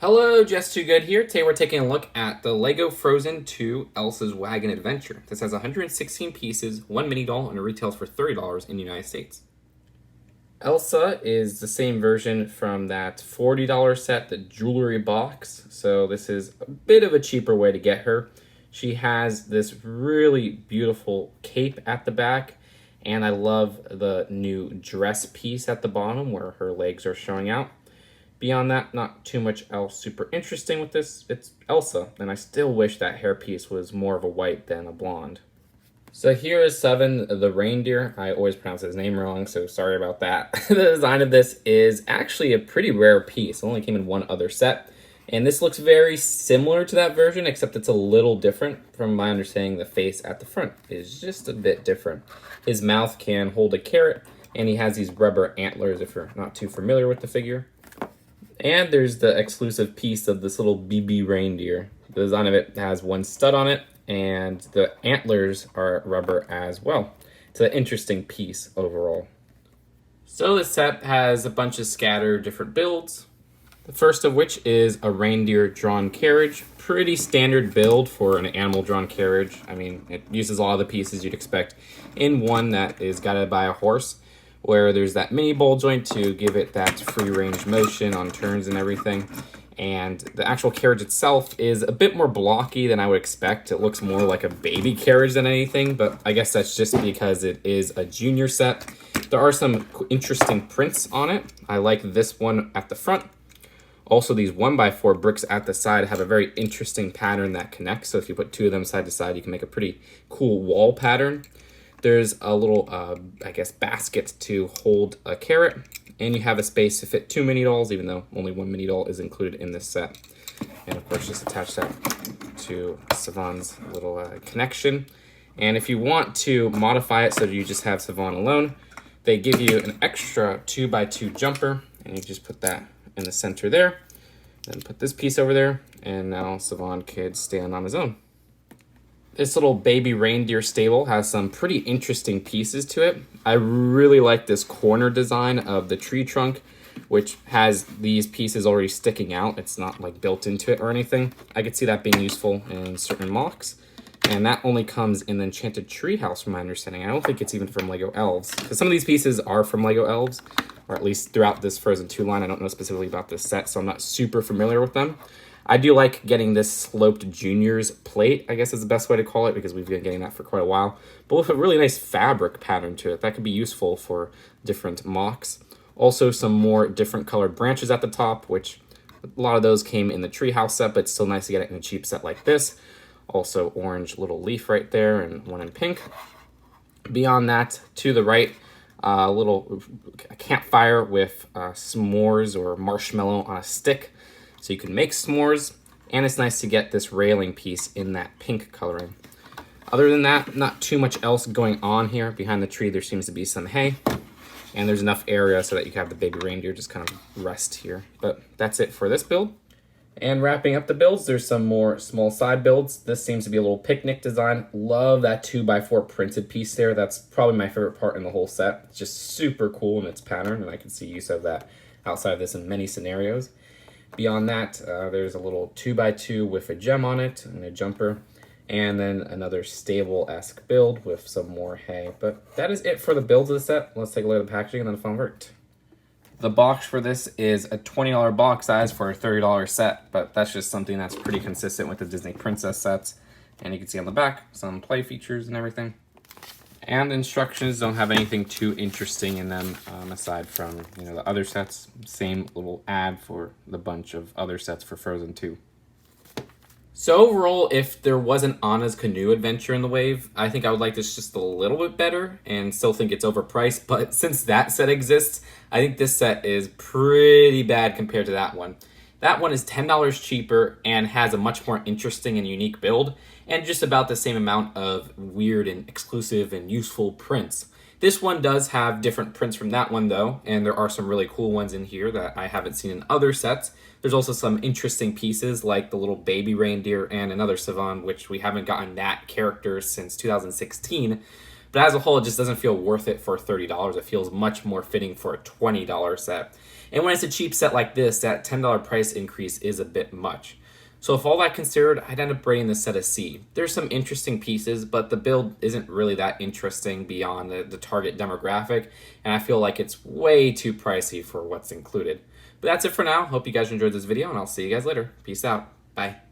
Hello, Just Too Good here. Today we're taking a look at the LEGO Frozen 2 Elsa's Wagon Adventure. This has 116 pieces, one mini doll, and it retails for $30 in the United States. Elsa is the same version from that $40 set, the jewelry box. So this is a bit of a cheaper way to get her. She has this really beautiful cape at the back, and I love the new dress piece at the bottom where her legs are showing out. Beyond that, not too much else super interesting with this. It's Elsa, and I still wish that hairpiece was more of a white than a blonde. So here is Seven, the reindeer. I always pronounce his name wrong, so sorry about that. The design of this is actually a pretty rare piece. It only came in one other set. And this looks very similar to that version, except it's a little different. From my understanding, the face at the front is just a bit different. His mouth can hold a carrot, and he has these rubber antlers if you're not too familiar with the figure. And there's the exclusive piece of this little BB reindeer. The design of it has one stud on it, and the antlers are rubber as well. It's an interesting piece overall. So this set has a bunch of scattered different builds. The first of which is a reindeer drawn carriage. Pretty standard build for an animal drawn carriage. I mean, it uses all the pieces you'd expect in one that is guided by a horse, where there's that mini ball joint to give it that free range motion on turns and everything. And the actual carriage itself is a bit more blocky than I would expect. It looks more like a baby carriage than anything, but I guess that's just because it is a junior set. There are some interesting prints on it. I like this one at the front. Also, these 1x4 bricks at the side have a very interesting pattern that connects. So if you put two of them side to side, you can make a pretty cool wall pattern. There's a little, basket to hold a carrot, and you have a space to fit two mini dolls, even though only one mini doll is included in this set. And of course, just attach that to Savon's little connection. And if you want to modify it so that you just have Savon alone, they give you an extra 2x2 jumper, and you just put that in the center there. Then put this piece over there, and now Savon could stand on his own. This little baby reindeer stable has some pretty interesting pieces to it. I really like this corner design of the tree trunk, which has these pieces already sticking out. It's not like built into it or anything. I could see that being useful in certain mocks. And that only comes in the Enchanted Treehouse, from my understanding. I don't think it's even from LEGO Elves, because some of these pieces are from LEGO Elves, or at least throughout this Frozen 2 line. I don't know specifically about this set, so I'm not super familiar with them. I do like getting this sloped juniors plate, I guess is the best way to call it, because we've been getting that for quite a while. But with a really nice fabric pattern to it, that could be useful for different mocks. Also, some more different colored branches at the top, which a lot of those came in the Treehouse set, but it's still nice to get it in a cheap set like this. Also, orange little leaf right there, and one in pink. Beyond that, to the right, a little campfire with s'mores or marshmallow on a stick, so you can make s'mores, and it's nice to get this railing piece in that pink coloring. Other than that, not too much else going on here. Behind the tree, there seems to be some hay, and there's enough area so that you can have the baby reindeer just kind of rest here. But that's it for this build. And wrapping up the builds, there's some more small side builds. This seems to be a little picnic design. Love that 2x4 printed piece there. That's probably my favorite part in the whole set. It's just super cool in its pattern, and I can see use of that outside of this in many scenarios. Beyond that, there's a little 2x2 with a gem on it and a jumper, and then another stable-esque build with some more hay. But that is it for the builds of the set. Let's take a look at the packaging and then the fun verdict. The box for this is a $20 box size for a $30 set, but that's just something that's pretty consistent with the Disney Princess sets. And you can see on the back some play features and everything. And the instructions don't have anything too interesting in them, aside from the other sets. Same little ad for the bunch of other sets for Frozen 2. So overall, if there wasn't Anna's Canoe Adventure in the wave, I think I would like this just a little bit better and still think it's overpriced. But since that set exists, I think this set is pretty bad compared to that one. That one is $10 cheaper and has a much more interesting and unique build, and just about the same amount of weird and exclusive and useful prints. This one does have different prints from that one though, and there are some really cool ones in here that I haven't seen in other sets. There's also some interesting pieces like the little baby reindeer and another Savon, which we haven't gotten that character since 2016. But as a whole, it just doesn't feel worth it for $30. It feels much more fitting for a $20 set. And when it's a cheap set like this, that $10 price increase is a bit much. So if all that considered, I'd end up rating this set a C. There's some interesting pieces, but the build isn't really that interesting beyond the target demographic, and I feel like it's way too pricey for what's included. But that's it for now. Hope you guys enjoyed this video, and I'll see you guys later. Peace out. Bye.